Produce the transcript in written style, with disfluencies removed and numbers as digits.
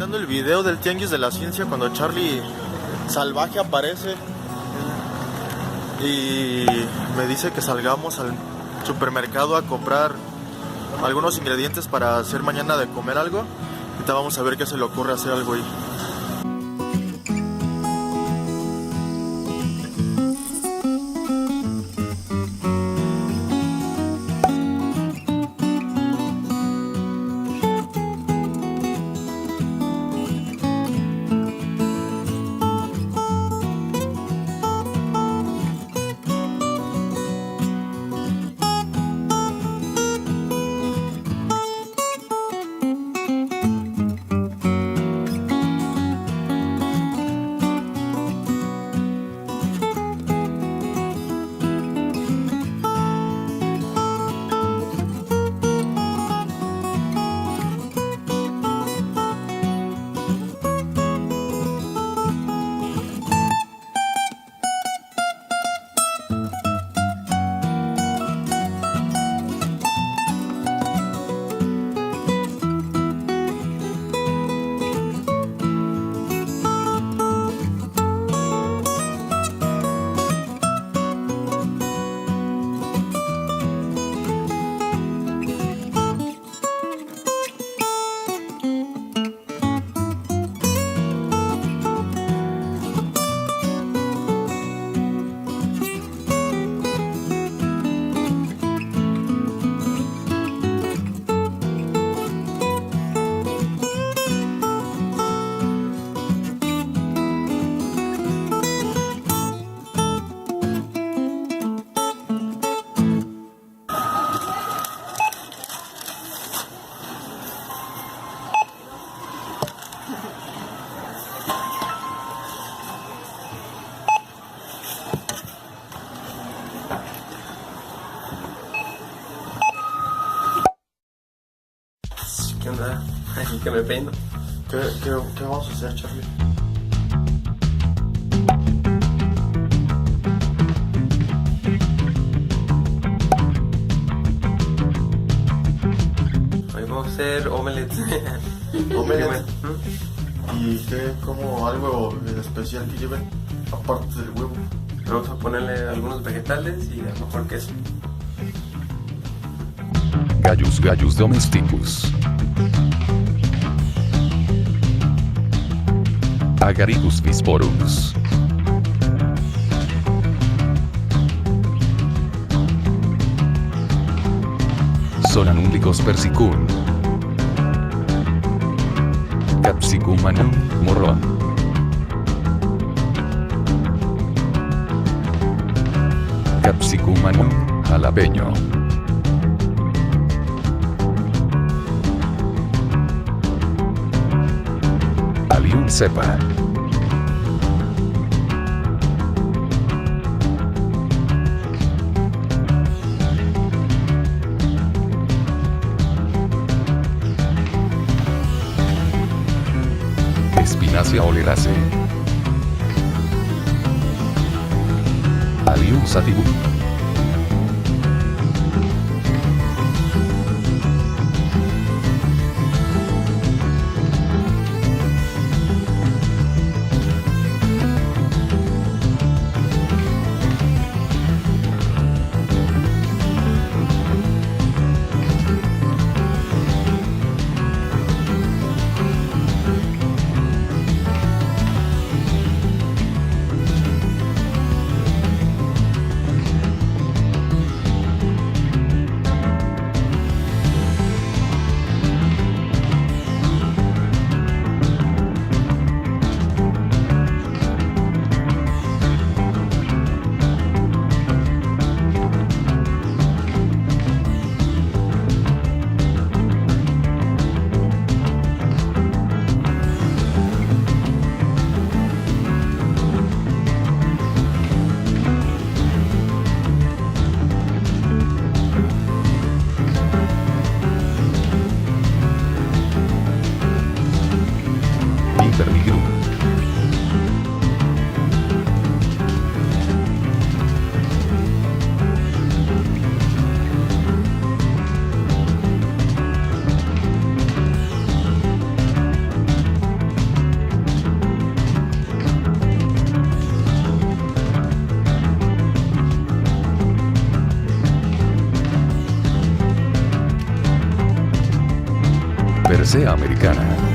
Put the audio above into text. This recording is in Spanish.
Dando el video del Tianguis de la Ciencia cuando Charlie Salvaje aparece y me dice que salgamos al supermercado a comprar algunos ingredientes para hacer mañana de comer algo. Ahorita vamos a ver qué se le ocurre hacer algo ahí. ¿Qué onda? Que me peino. ¿Qué vamos a hacer, Charlie? Hoy vamos a hacer omelets. ¿Omelette? ¿Y qué? ¿Como algo especial que lleven? Aparte del huevo. Vamos a ponerle algunos vegetales y a lo mejor queso. Gallus domesticus. Agaricus visporus. Solanumbricus persicum. Capsicum anum morron. Capsicum anum jalapeño. Alium cepa. Spinacia oleracea. Alium sativum. per se americana.